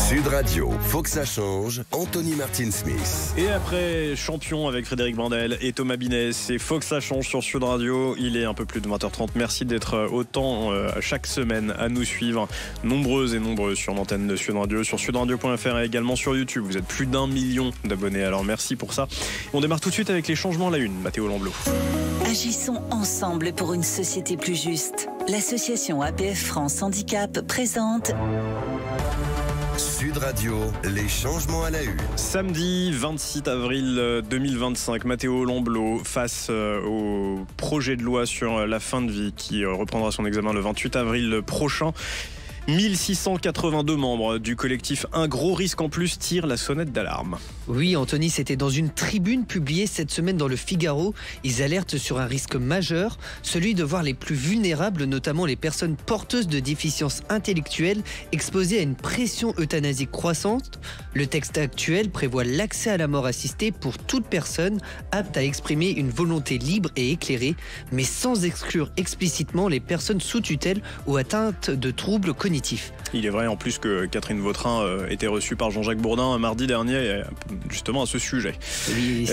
Sud Radio, faut que ça change. Anthony Martin-Smith. Et après Champion avec Frédéric Vandel et Thomas Binet, c'est faut que ça change sur Sud Radio. Il est un peu plus de 20h30. Merci d'être autant chaque semaine à nous suivre. Nombreuses et nombreux sur l'antenne de Sud Radio, sur sudradio.fr et également sur YouTube. Vous êtes plus d'1 million d'abonnés, alors merci pour ça. On démarre tout de suite avec les changements à la une. Mathéo Lamblot. Agissons ensemble pour une société plus juste. L'association APF France Handicap présente Sud Radio, les changements à la une. Samedi 26 avril 2025, Mathéo Lamblot face au projet de loi sur la fin de vie qui reprendra son examen le 28 avril prochain. 1682 membres du collectif Un gros risque en plus tirent la sonnette d'alarme. Oui, Anthony, c'était dans une tribune publiée cette semaine dans le Figaro. Ils alertent sur un risque majeur, celui de voir les plus vulnérables, notamment les personnes porteuses de déficiences intellectuelles, exposées à une pression euthanasique croissante. Le texte actuel prévoit l'accès à la mort assistée pour toute personne apte à exprimer une volonté libre et éclairée, mais sans exclure explicitement les personnes sous tutelle ou atteintes de troubles cognitifs. Il est vrai en plus que Catherine Vautrin était reçue par Jean-Jacques Bourdin mardi dernier justement à ce sujet. Oui,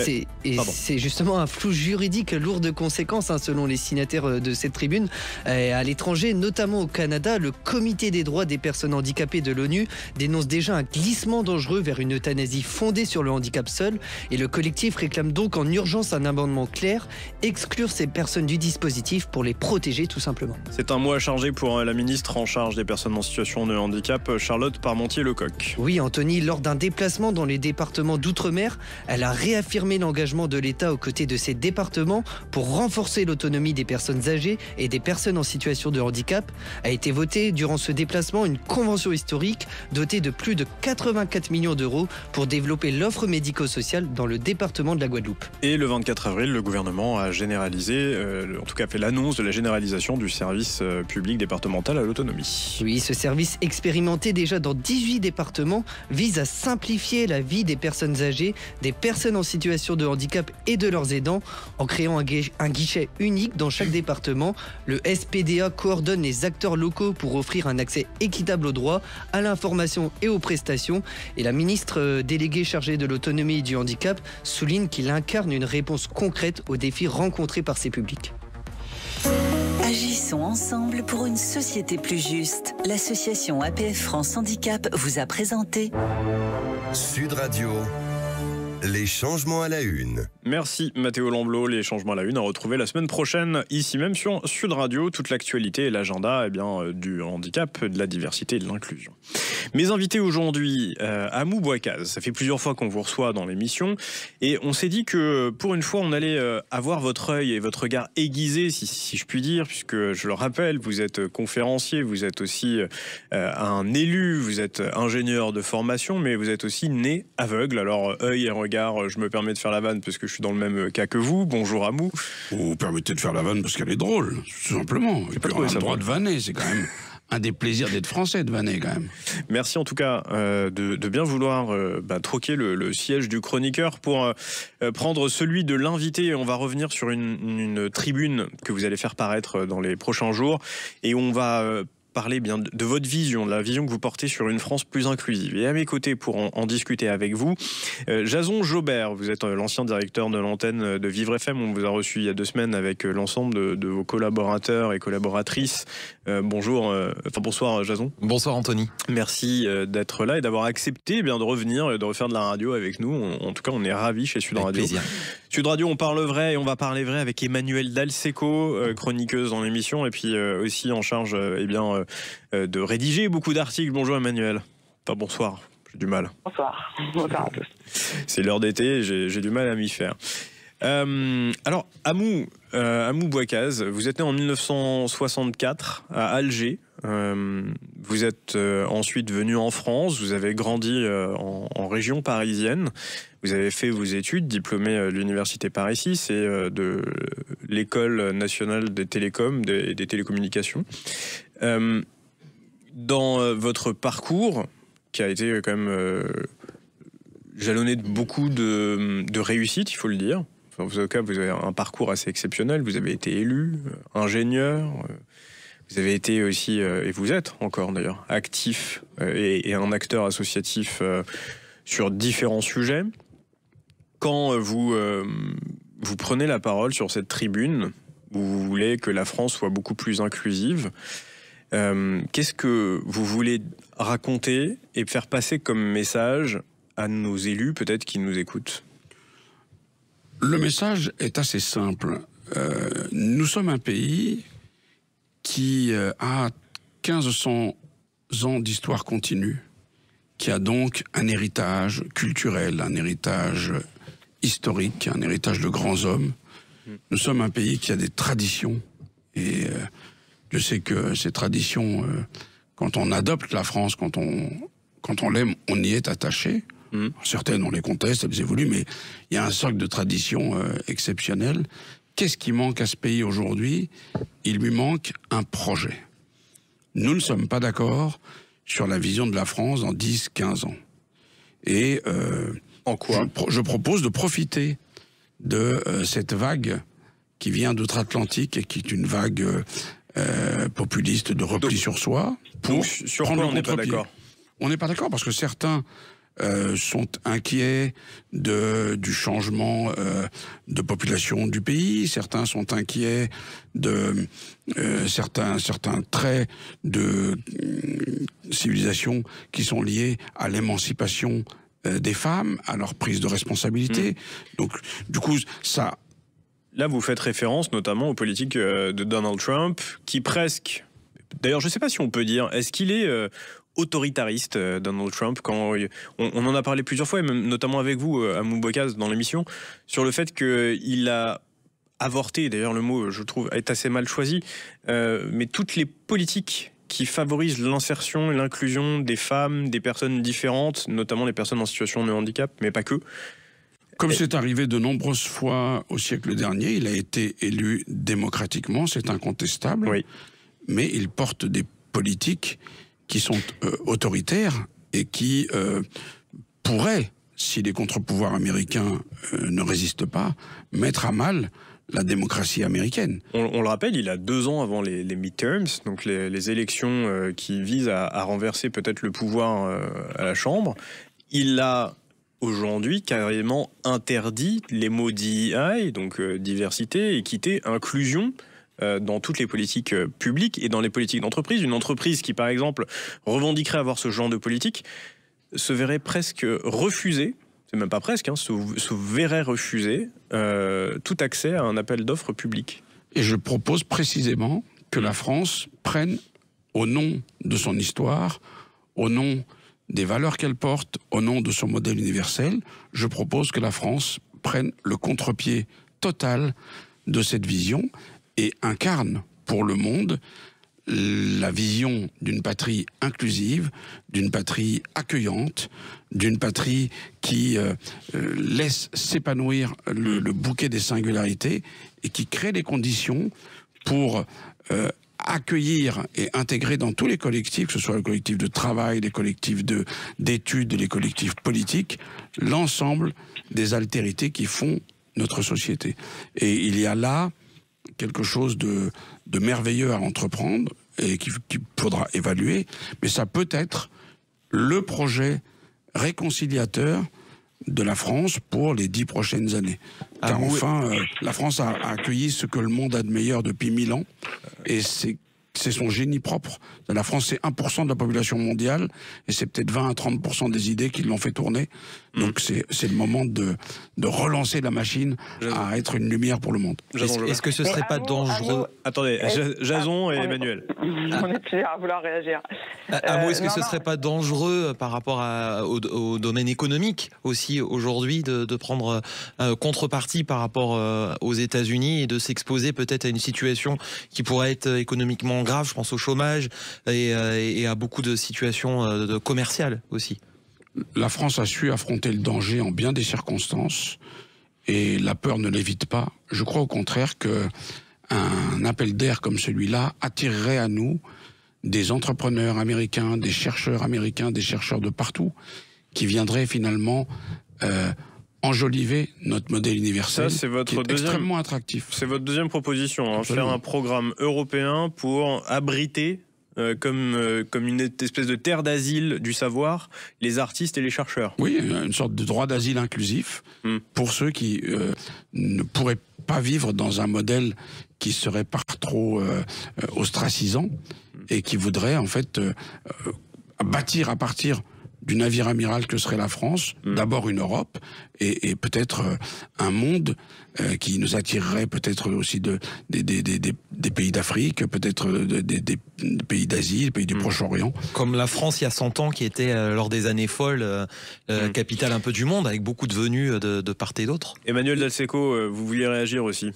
c'est justement un flou juridique lourd de conséquences selon les signataires de cette tribune. À l'étranger, notamment au Canada, le Comité des droits des personnes handicapées de l'ONU dénonce déjà un glissement dangereux vers une euthanasie fondée sur le handicap seul, et le collectif réclame donc en urgence un amendement clair, exclure ces personnes du dispositif pour les protéger tout simplement. C'est un mois chargé pour la ministre en charge des personnes en situation de handicap, Charlotte Parmentier-Lecocq. Oui, Anthony, lors d'un déplacement dans les départements d'outre-mer, elle a réaffirmé l'engagement de l'État aux côtés de ces départements pour renforcer l'autonomie des personnes âgées et des personnes en situation de handicap. A été votée durant ce déplacement une convention historique dotée de plus de 84 millions d'euros pour développer l'offre médico-sociale dans le département de la Guadeloupe. Et le 24 avril, le gouvernement a généralisé, en tout cas fait l'annonce de la généralisation du service public départemental à l'autonomie. Oui, ce service expérimenté déjà dans 18 départements vise à simplifier la vie des personnes âgées, des personnes en situation de handicap et de leurs aidants en créant un guichet unique dans chaque département. Le SPDA coordonne les acteurs locaux pour offrir un accès équitable aux droits, à l'information et aux prestations. Et la ministre déléguée chargée de l'autonomie et du handicap souligne qu'il incarne une réponse concrète aux défis rencontrés par ces publics. Agissons ensemble pour une société plus juste. L'association APF France Handicap vous a présenté Sud Radio, les changements à la une. Merci Mathéo Lamblot. Les changements à la une à retrouver la semaine prochaine, ici même sur Sud Radio. Toute l'actualité et l'agenda du handicap, de la diversité et de l'inclusion. Mes invités aujourd'hui, Amou Bouakaz. Ça fait plusieurs fois qu'on vous reçoit dans l'émission et on s'est dit que pour une fois on allait avoir votre œil et votre regard aiguisé, si je puis dire, puisque je le rappelle, vous êtes conférencier, vous êtes aussi un élu, vous êtes ingénieur de formation, mais vous êtes aussi né aveugle. Alors œil et regard, je me permets de faire la vanne parce que je suis dans le même cas que vous. Bonjour Amou. Vous permettez de faire la vanne parce qu'elle est drôle, tout simplement. Et puis on a le droit de vanner, c'est quand même un des plaisirs d'être français, de vanner quand même. Merci en tout cas de bien vouloir troquer le siège du chroniqueur pour prendre celui de l'invité. On va revenir sur une tribune que vous allez faire paraître dans les prochains jours et on va parler bien de votre vision, de la vision que vous portez sur une France plus inclusive. Et à mes côtés, pour en discuter avec vous, Jason Jaubert, vous êtes l'ancien directeur de l'antenne de Vivre FM. On vous a reçu il y a 2 semaines avec l'ensemble de vos collaborateurs et collaboratrices. Bonsoir Jason. Bonsoir Anthony. Merci d'être là et d'avoir accepté de revenir et de refaire de la radio avec nous. En tout cas, on est ravis chez Sud Radio. Avec plaisir. Sud Radio, on parle vrai et on va parler vrai avec Emmanuelle Dalseco, chroniqueuse dans l'émission et puis aussi en charge de rédiger beaucoup d'articles. Bonjour Emmanuelle. Enfin bonsoir, j'ai du mal. Bonsoir. Bonsoir à tous. C'est l'heure d'été, j'ai du mal à m'y faire. Alors Amou Bouakaz, vous êtes né en 1964 à Alger. Vous êtes ensuite venu en France, vous avez grandi en région parisienne, vous avez fait vos études, diplômé de l'université Paris 6 et de l'école nationale des télécoms, des télécommunications. Dans votre parcours, qui a été quand même jalonné de beaucoup de réussites, il faut le dire. Enfin, vous avez un parcours assez exceptionnel, vous avez été élu, ingénieur, Vous avez été aussi, et vous êtes encore d'ailleurs, actif et un acteur associatif sur différents sujets. Quand vous prenez la parole sur cette tribune, où vous voulez que la France soit beaucoup plus inclusive, qu'est-ce que vous voulez raconter et faire passer comme message à nos élus, peut-être, qui nous écoutent? Le message est assez simple. Nous sommes un pays qui a 1500 ans d'histoire continue, qui a donc un héritage culturel, un héritage historique, un héritage de grands hommes. Nous sommes un pays qui a des traditions, et je sais que ces traditions, quand on adopte la France, quand on l'aime, on y est attaché. Certaines, on les conteste, elles évoluent, mais il y a un socle de traditions exceptionnelles. Qu'est-ce qui manque à ce pays aujourd'hui? Il lui manque un projet. Nous ne sommes pas d'accord sur la vision de la France dans 10-15 ans. Et en quoi je propose de profiter de cette vague qui vient d'outre-Atlantique et qui est une vague populiste de repli sur soi. Pour sur quoi on n'est pas d'accord? On n'est pas d'accord parce que certains sont inquiets du changement de population du pays. Certains sont inquiets de certains traits de civilisation qui sont liés à l'émancipation des femmes, à leur prise de responsabilité. Donc, du coup, ça... Là, vous faites référence notamment aux politiques de Donald Trump, qui presque... D'ailleurs, je ne sais pas si on peut dire, est-ce qu'il est autoritariste, Donald Trump, quand on en a parlé plusieurs fois, et même notamment avec vous, Amou Bokaz, dans l'émission, sur le fait qu'il a avorté, d'ailleurs le mot, je trouve, est assez mal choisi, mais toutes les politiques qui favorisent l'insertion et l'inclusion des femmes, des personnes différentes, notamment les personnes en situation de handicap, mais pas que. Comme c'est arrivé de nombreuses fois au siècle dernier, il a été élu démocratiquement, c'est incontestable, oui. Mais il porte des politiques qui sont autoritaires et qui pourraient, si les contre-pouvoirs américains ne résistent pas, mettre à mal la démocratie américaine. On le rappelle, il a 2 ans avant les midterms, donc les élections qui visent à renverser peut-être le pouvoir à la Chambre. Il a aujourd'hui carrément interdit les mots DEI, donc diversité, équité, inclusion, dans toutes les politiques publiques et dans les politiques d'entreprise. Une entreprise qui, par exemple, revendiquerait avoir ce genre de politique se verrait presque refuser, c'est même pas presque, hein, se verrait refuser tout accès à un appel d'offres public. Et je propose précisément que la France prenne, au nom de son histoire, au nom des valeurs qu'elle porte, au nom de son modèle universel, je propose que la France prenne le contre-pied total de cette vision et incarne pour le monde la vision d'une patrie inclusive, d'une patrie accueillante, d'une patrie qui laisse s'épanouir le bouquet des singularités et qui crée les conditions pour accueillir et intégrer dans tous les collectifs, que ce soit le collectif de travail, les collectifs d'études, les collectifs politiques, l'ensemble des altérités qui font notre société. Et il y a là quelque chose de merveilleux à entreprendre et qu'il faudra évaluer, mais ça peut être le projet réconciliateur de la France pour les 10 prochaines années. Car enfin, la France a accueilli ce que le monde a de meilleur depuis 1000 ans, et c'est son génie propre. La France, c'est 1% de la population mondiale, et c'est peut-être 20 à 30% des idées qui l'ont fait tourner. Donc c'est le moment de relancer la machine à être une lumière pour le monde. Est-ce que ce serait pas dangereux? Attendez, Jason et Emmanuel. On est plusieurs à vouloir réagir. Est-ce que ce serait pas dangereux par rapport au domaine économique aussi aujourd'hui de prendre contrepartie par rapport aux États-Unis et de s'exposer peut-être à une situation qui pourrait être économiquement grave? Je pense au chômage et à beaucoup de situations commerciales aussi. La France a su affronter le danger en bien des circonstances et la peur ne l'évite pas. Je crois au contraire qu'un appel d'air comme celui-là attirerait à nous des entrepreneurs américains, des chercheurs de partout qui viendraient finalement enjoliver notre modèle universel, ça, c'est votre qui est extrêmement attractif. C'est votre deuxième proposition, hein, faire un programme européen pour abriter comme une espèce de terre d'asile du savoir, les artistes et les chercheurs. Oui, une sorte de droit d'asile inclusif pour ceux qui ne pourraient pas vivre dans un modèle qui serait pas trop ostracisant et qui voudrait en fait bâtir à partir du navire amiral que serait la France, d'abord une Europe, et peut-être un monde qui nous attirerait peut-être aussi des pays d'Afrique, peut-être des pays d'Asie, des pays du Proche-Orient. Comme la France il y a 100 ans, qui était lors des années folles, capitale un peu du monde, avec beaucoup de venus de part et d'autre. Emmanuel Dal Secco, vous vouliez réagir aussi?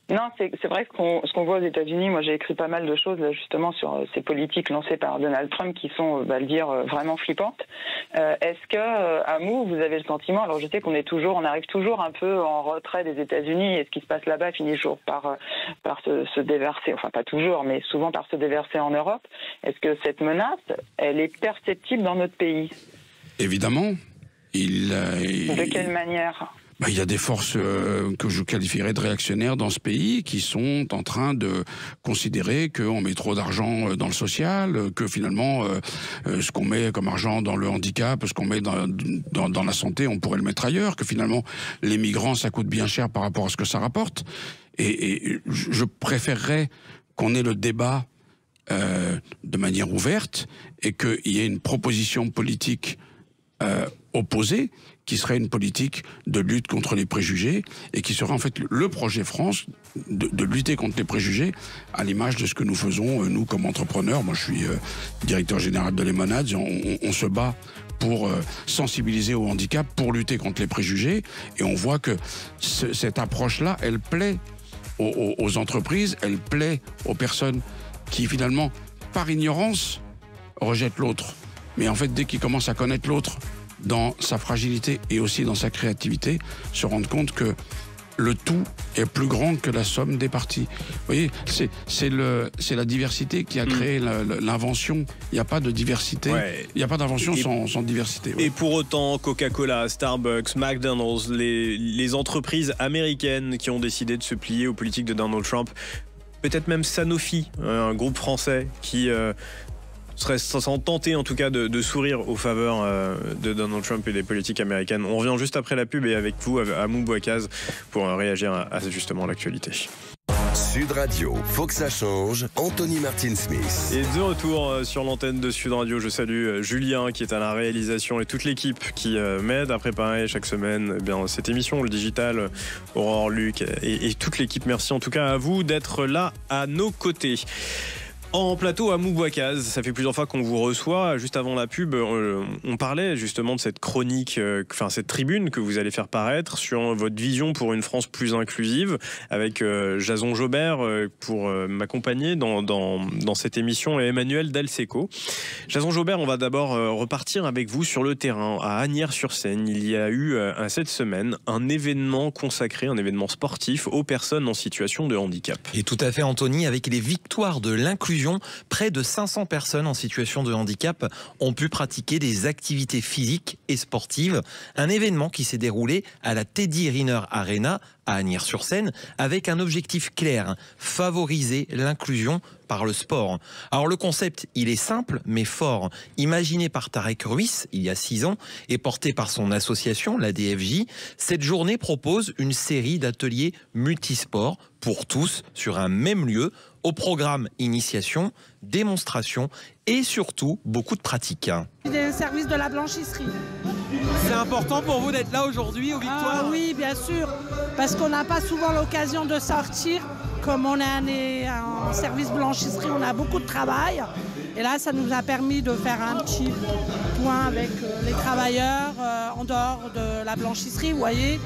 Non, c'est vrai que ce qu'on voit aux États-Unis, moi j'ai écrit pas mal de choses là, justement sur ces politiques lancées par Donald Trump qui sont, le dire, vraiment flippantes. Est-ce que à Mou, vous avez le sentiment, alors je sais qu'on arrive toujours un peu en retrait des États-Unis et ce qui se passe là-bas finit toujours par se déverser, enfin pas toujours, mais souvent par se déverser en Europe. Est-ce que cette menace, elle est perceptible dans notre pays? Évidemment. De quelle manière? Il y a des forces que je qualifierais de réactionnaires dans ce pays qui sont en train de considérer qu'on met trop d'argent dans le social, que finalement ce qu'on met comme argent dans le handicap, ce qu'on met dans la santé, on pourrait le mettre ailleurs, que finalement les migrants ça coûte bien cher par rapport à ce que ça rapporte. Et je préférerais qu'on ait le débat de manière ouverte et qu'il y ait une proposition politique opposée, qui serait une politique de lutte contre les préjugés et qui serait en fait le projet France de lutter contre les préjugés à l'image de ce que nous faisons, nous comme entrepreneurs. Moi je suis directeur général de Lemonade, on se bat pour sensibiliser au handicap, pour lutter contre les préjugés, et on voit que cette approche-là, elle plaît aux entreprises, elle plaît aux personnes qui finalement, par ignorance, rejettent l'autre. Mais en fait, dès qu'ils commencent à connaître l'autre dans sa fragilité et aussi dans sa créativité, se rendent compte que le tout est plus grand que la somme des parties. Vous voyez, c'est la diversité qui a créé l'invention. Il n'y a pas de diversité, il n'y a pas d'invention sans diversité. Ouais. Et pour autant, Coca-Cola, Starbucks, McDonald's, les entreprises américaines qui ont décidé de se plier aux politiques de Donald Trump, peut-être même Sanofi, un groupe français qui serait sans tenter en tout cas de sourire aux faveurs de Donald Trump et des politiques américaines. On revient juste après la pub et avec vous, Amou Bouakaz, pour réagir à justement l'actualité. Sud Radio, faut que ça change. Anthony Martin-Smith. Et de retour sur l'antenne de Sud Radio, je salue Julien qui est à la réalisation et toute l'équipe qui m'aide à préparer chaque semaine cette émission, le digital, Aurore, Luc et toute l'équipe. Merci en tout cas à vous d'être là à nos côtés. En plateau, Amou Bouakaz, ça fait plusieurs fois qu'on vous reçoit. Juste avant la pub, on parlait justement de cette chronique, cette tribune que vous allez faire paraître sur votre vision pour une France plus inclusive, avec Jason Jobert pour m'accompagner dans cette émission et Emmanuel Dal Secco. Jason Jobert, on va d'abord repartir avec vous sur le terrain. À Asnières-sur-Seine, il y a eu cette semaine un événement consacré, un événement sportif aux personnes en situation de handicap. Et tout à fait, Anthony, avec les victoires de l'inclusion, près de 500 personnes en situation de handicap ont pu pratiquer des activités physiques et sportives. Un événement qui s'est déroulé à la Teddy Riner Arena à Asnières-sur-Seine avec un objectif clair, favoriser l'inclusion par le sport. Alors le concept, il est simple mais fort. Imaginé par Tarek Ruiz il y a 6 ans et porté par son association, la DFJ, cette journée propose une série d'ateliers multisports pour tous sur un même lieu, au programme initiation, démonstration et surtout beaucoup de pratiques. Le service de la blanchisserie. C'est important pour vous d'être là aujourd'hui aux Victoires? Ah oui, bien sûr, parce qu'on n'a pas souvent l'occasion de sortir. Comme on est en service blanchisserie, on a beaucoup de travail. Et là, ça nous a permis de faire un petit point avec les travailleurs en dehors de la blanchisserie, vous voyez.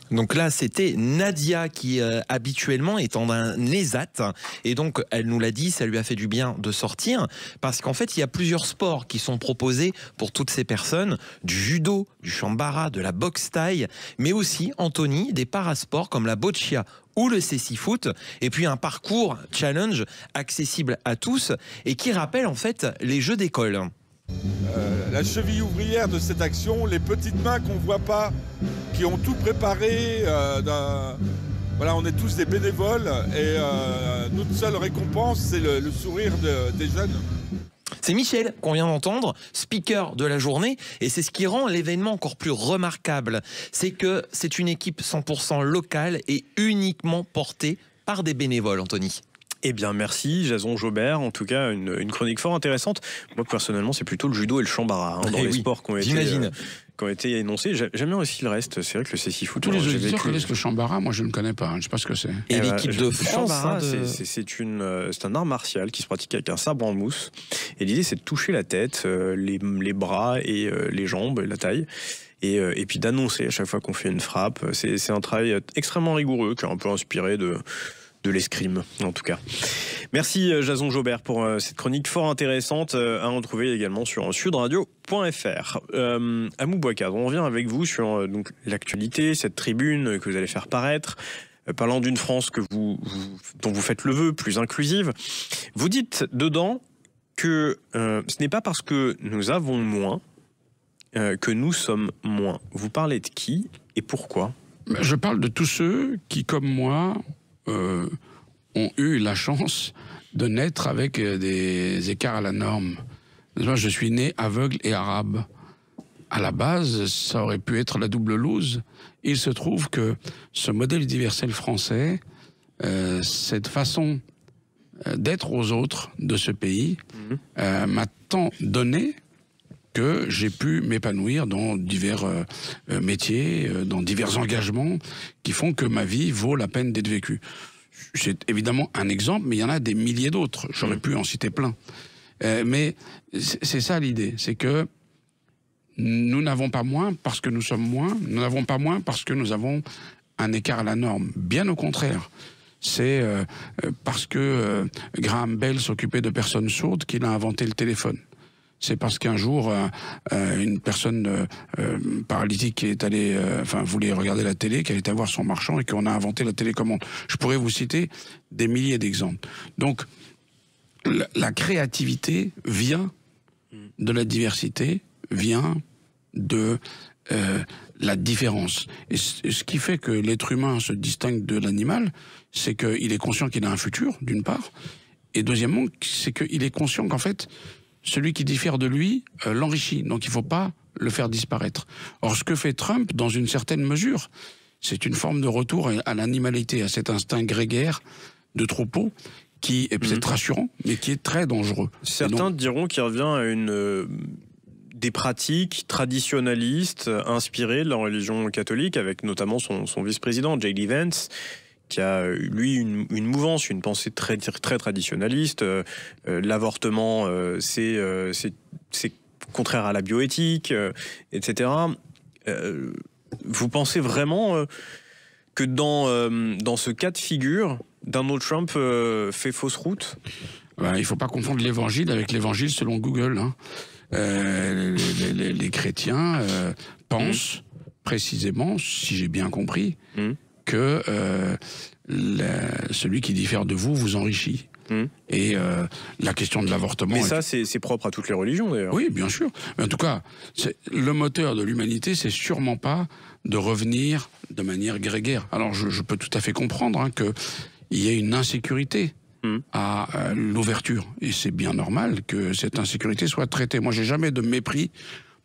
Donc là, c'était Nadia qui habituellement est en un ESAT et donc elle nous l'a dit, ça lui a fait du bien de sortir parce qu'en fait, il y a plusieurs sports qui sont proposés pour toutes ces personnes, du judo, du chambara, de la boxe thaï, mais aussi, Anthony, des parasports comme la boccia ou le cécifoot, et puis un parcours challenge accessible à tous et qui rappelle en fait les jeux d'école. la cheville ouvrière de cette action, les petites mains qu'on ne voit pas, qui ont tout préparé. Voilà, on est tous des bénévoles et notre seule récompense, c'est le sourire des jeunes. C'est Michel qu'on vient d'entendre, speaker de la journée, et c'est ce qui rend l'événement encore plus remarquable. C'est que c'est une équipe 100% locale et uniquement portée par des bénévoles, Anthony. Eh bien, merci Jason Jobert. En tout cas, une chronique fort intéressante. Moi, personnellement, c'est plutôt le judo et le chambara dans les sports qui ont été énoncés. J'aime bien aussi le reste. C'est vrai que le cécifoot. Tous les auditeurs connaissent le chambara. Moi, je ne connais pas. Je ne sais pas ce que c'est. Et l'équipe de France, c'est un art martial qui se pratique avec un sabre en mousse. Et l'idée, c'est de toucher la tête, les bras et les jambes, la taille. Et puis d'annoncer à chaque fois qu'on fait une frappe. C'est un travail extrêmement rigoureux qui est un peu inspiré de l'escrime, en tout cas. Merci Jason Jobert pour cette chronique fort intéressante à retrouver également sur sudradio.fr. Amou Bouakad, on revient avec vous sur donc l'actualité, cette tribune que vous allez faire paraître, parlant d'une France dont vous faites le vœu, plus inclusive. Vous dites dedans que ce n'est pas parce que nous avons moins que nous sommes moins. Vous parlez de qui et pourquoi ? Je parle de tous ceux qui, comme moi, ont eu la chance de naître avec des écarts à la norme. Moi, je suis né aveugle et arabe. À la base, ça aurait pu être la double loose. Il se trouve que ce modèle universel français, cette façon d'être aux autres de ce pays, m'a tant donné que j'ai pu m'épanouir dans divers métiers, dans divers engagements qui font que ma vie vaut la peine d'être vécue. C'est évidemment un exemple, mais il y en a des milliers d'autres. J'aurais pu en citer plein. Mais c'est ça l'idée, c'est que nous n'avons pas moins parce que nous sommes moins, nous n'avons pas moins parce que nous avons un écart à la norme. Bien au contraire. C'est parce que Graham Bell s'occupait de personnes sourdes qu'il a inventé le téléphone. C'est parce qu'un jour, une personne paralytique qui est allée, voulait regarder la télé, qui allait voir son marchand et qu'on a inventé la télécommande. Je pourrais vous citer des milliers d'exemples. Donc, la créativité vient de la diversité, vient de la différence. Et ce qui fait que l'être humain se distingue de l'animal, c'est qu'il est conscient qu'il a un futur, d'une part, et deuxièmement, c'est qu'il est conscient qu'en fait, celui qui diffère de lui l'enrichit. Donc il ne faut pas le faire disparaître. Or, ce que fait Trump, dans une certaine mesure, c'est une forme de retour à l'animalité, à cet instinct grégaire de troupeau qui est peut-être rassurant, mais qui est très dangereux. Certains diront qu'il revient à des pratiques traditionnalistes inspirées de la religion catholique, avec notamment son vice-président, J.D. Vance, qui a, lui, une mouvance, une pensée très, très traditionnaliste. L'avortement, c'est contraire à la bioéthique, etc. Vous pensez vraiment que dans ce cas de figure, Donald Trump fait fausse route ? Il ne faut pas confondre l'évangile avec l'évangile selon Google. Hein. Les chrétiens pensent précisément, si j'ai bien compris, que celui qui diffère de vous vous enrichit. Et la question de l'avortement... Mais ça, c'est propre à toutes les religions, d'ailleurs. Oui, bien sûr. Mais en tout cas, le moteur de l'humanité, c'est sûrement pas de revenir de manière grégaire. Alors, je peux tout à fait comprendre qu'il y ait une insécurité à l'ouverture. Et c'est bien normal que cette insécurité soit traitée. Moi, j'ai jamais de mépris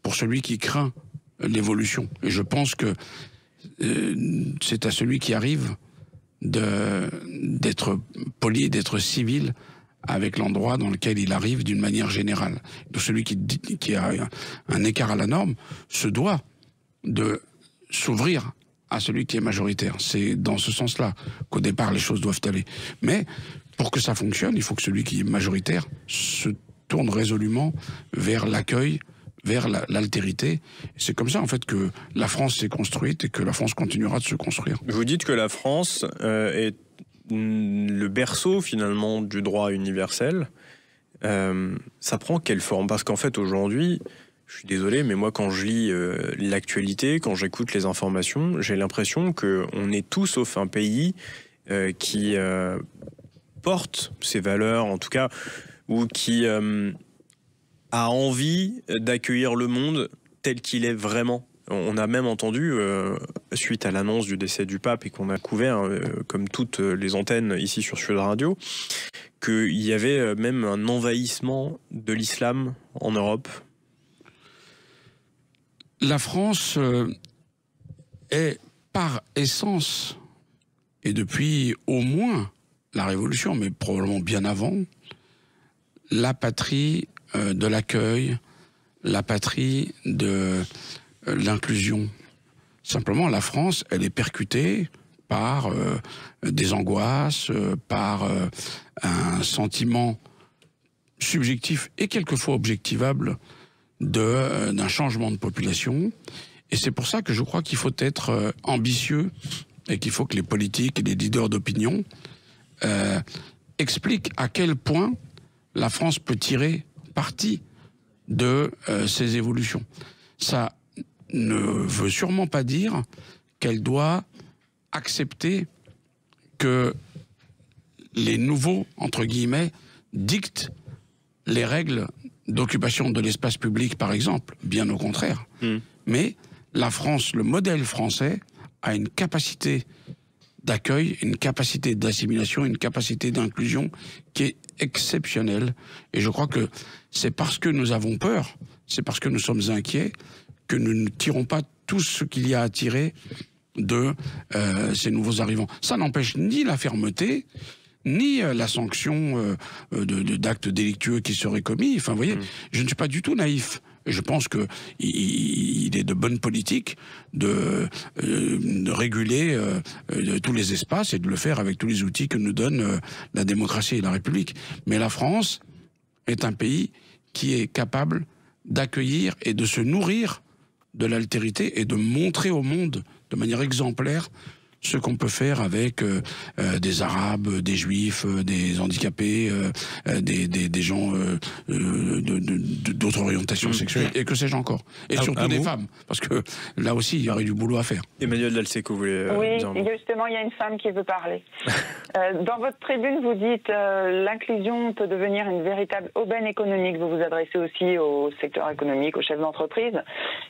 pour celui qui craint l'évolution. Et je pense que c'est à celui qui arrive d'être poli, d'être civil avec l'endroit dans lequel il arrive d'une manière générale. Donc celui qui a un écart à la norme se doit de s'ouvrir à celui qui est majoritaire. C'est dans ce sens-là qu'au départ les choses doivent aller. Mais pour que ça fonctionne, il faut que celui qui est majoritaire se tourne résolument vers l'accueil, vers l'altérité. C'est comme ça, en fait, que la France s'est construite et que la France continuera de se construire. Vous dites que la France est le berceau, finalement, du droit universel. Ça prend quelle forme ? Parce qu'en fait, aujourd'hui, je suis désolé, mais moi, quand je lis l'actualité, quand j'écoute les informations, j'ai l'impression qu'on est tout sauf un pays qui porte ces valeurs, en tout cas, ou qui a envie d'accueillir le monde tel qu'il est vraiment. On a même entendu, suite à l'annonce du décès du pape et qu'on a couvert, comme toutes les antennes ici sur Sud Radio, qu'il y avait même un envahissement de l'islam en Europe. La France est par essence, et depuis au moins la Révolution, mais probablement bien avant, la patrie de l'accueil, la patrie de l'inclusion. Simplement, la France, elle est percutée par des angoisses, par un sentiment subjectif et quelquefois objectivable d'un changement de population. Et c'est pour ça que je crois qu'il faut être ambitieux et qu'il faut que les politiques et les leaders d'opinion expliquent à quel point la France peut tirer parti de ces évolutions. Ça ne veut sûrement pas dire qu'elle doit accepter que les nouveaux, entre guillemets, dictent les règles d'occupation de l'espace public, par exemple. Bien au contraire. Mais la France, le modèle français, a une capacité d'accueil, une capacité d'assimilation, une capacité d'inclusion qui est exceptionnelle. Et je crois que c'est parce que nous avons peur, c'est parce que nous sommes inquiets, que nous ne tirons pas tout ce qu'il y a à tirer de ces nouveaux arrivants. Ça n'empêche ni la fermeté, ni la sanction d'actes délictueux qui seraient commis. Enfin, vous voyez, je ne suis pas du tout naïf. Je pense qu'il est de bonne politique de réguler tous les espaces et de le faire avec tous les outils que nous donne la démocratie et la République. Mais la France est un pays qui est capable d'accueillir et de se nourrir de l'altérité et de montrer au monde de manière exemplaire ce qu'on peut faire avec des Arabes, des Juifs, des handicapés, des gens d'autres orientations sexuelles, et que sais-je encore. Et surtout des femmes, parce que là aussi, il y aurait du boulot à faire. Emmanuel Dalseco, vous voulez dire un mot ? Justement, il y a une femme qui veut parler. Dans votre tribune, vous dites l'inclusion peut devenir une véritable aubaine économique. Vous vous adressez aussi au secteur économique, aux chefs d'entreprise,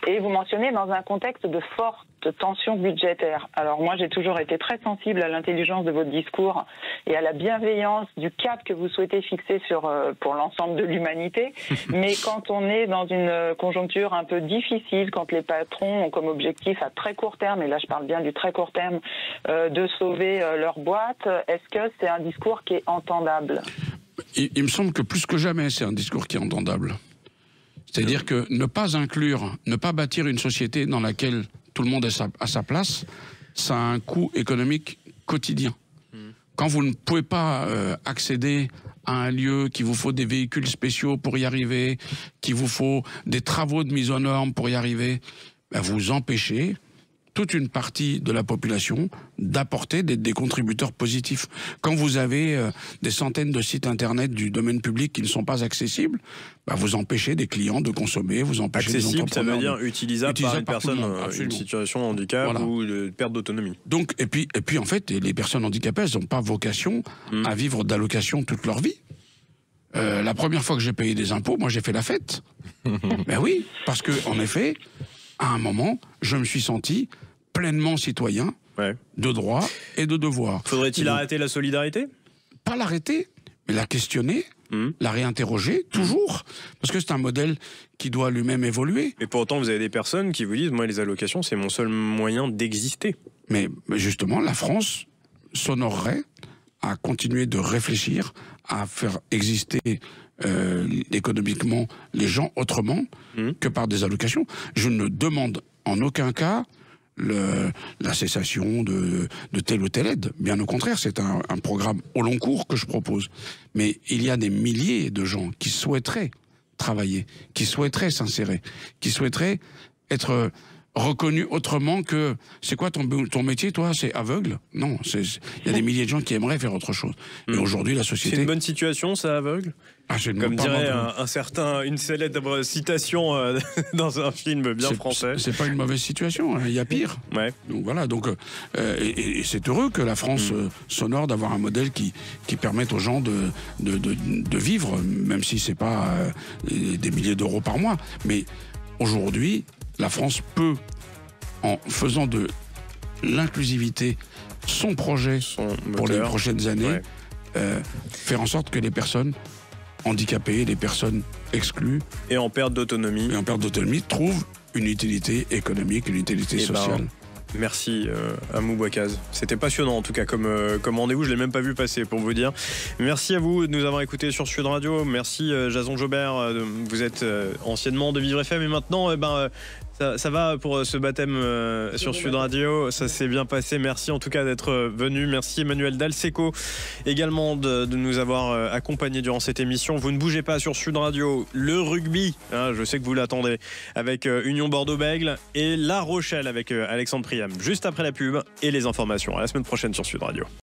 et vous mentionnez dans un contexte de forte tension budgétaire. Alors moi, j'ai toujours été très sensible à l'intelligence de votre discours et à la bienveillance du cap que vous souhaitez fixer pour l'ensemble de l'humanité. Mais quand on est dans une conjoncture un peu difficile, quand les patrons ont comme objectif à très court terme, et là je parle bien du très court terme, de sauver leur boîte, est-ce que c'est un discours qui est entendable ? Il me semble que plus que jamais, c'est un discours qui est entendable. C'est-à-dire que ne pas inclure, ne pas bâtir une société dans laquelle tout le monde est à sa place, ça a un coût économique quotidien. Quand vous ne pouvez pas accéder à un lieu, qu'il vous faut des véhicules spéciaux pour y arriver, qu'il vous faut des travaux de mise aux normes pour y arriver, ben vous empêchez toute une partie de la population d'apporter des contributeurs positifs. Quand vous avez des centaines de sites internet du domaine public qui ne sont pas accessibles, bah vous empêchez des clients de consommer, vous empêchez des entrepreneurs... Accessible, ça veut dire utilisable par une personne une situation de handicap ou de perte d'autonomie. Donc, et puis en fait, les personnes handicapées, elles n'ont pas vocation à vivre d'allocations toute leur vie. La première fois que j'ai payé des impôts, moi j'ai fait la fête. Ben oui, parce que en effet, à un moment, je me suis senti pleinement citoyen, de droits et de devoirs. Faudrait-il arrêter la solidarité ? Pas l'arrêter, mais la questionner, la réinterroger, toujours, parce que c'est un modèle qui doit lui-même évoluer. Mais pour autant, vous avez des personnes qui vous disent, moi les allocations, c'est mon seul moyen d'exister. Mais justement, la France s'honorerait à continuer de réfléchir, à faire exister économiquement les gens autrement que par des allocations. Je ne demande en aucun cas la cessation de telle ou telle aide. Bien au contraire, c'est un programme au long cours que je propose. Mais il y a des milliers de gens qui souhaiteraient travailler, qui souhaiteraient s'insérer, qui souhaiteraient être reconnu autrement que... C'est quoi ton métier, toi? C'est aveugle? Non, il y a des milliers de gens qui aimeraient faire autre chose. Et aujourd'hui, la société... C'est une bonne situation, ça, aveugle? Comme dirait une célèbre citation dans un film bien français. C'est pas une mauvaise situation, il y a pire. Ouais. Donc voilà, et c'est heureux que la France s'honore d'avoir un modèle qui permette aux gens de vivre, même si c'est pas des milliers d'euros par mois. Mais aujourd'hui, la France peut, en faisant de l'inclusivité son projet pour les prochaines années, faire en sorte que les personnes handicapés, les personnes exclues et en perte d'autonomie trouvent une utilité économique, une utilité sociale. Merci Amou Bouakaz. C'était passionnant en tout cas comme rendez-vous. Je ne l'ai même pas vu passer pour vous dire. Merci à vous de nous avoir écoutés sur Sud Radio. Merci Jason Jobert. Vous êtes anciennement de Vivre FM et maintenant ça va pour ce baptême sur Sud Radio. Ça s'est bien passé. Merci en tout cas d'être venu. Merci Emmanuel Dalseco également de nous avoir accompagnés durant cette émission. Vous ne bougez pas sur Sud Radio. Le rugby, je sais que vous l'attendez, avec Union Bordeaux-Bègles et La Rochelle avec Alexandre Priam. Juste après la pub et les informations. À la semaine prochaine sur Sud Radio.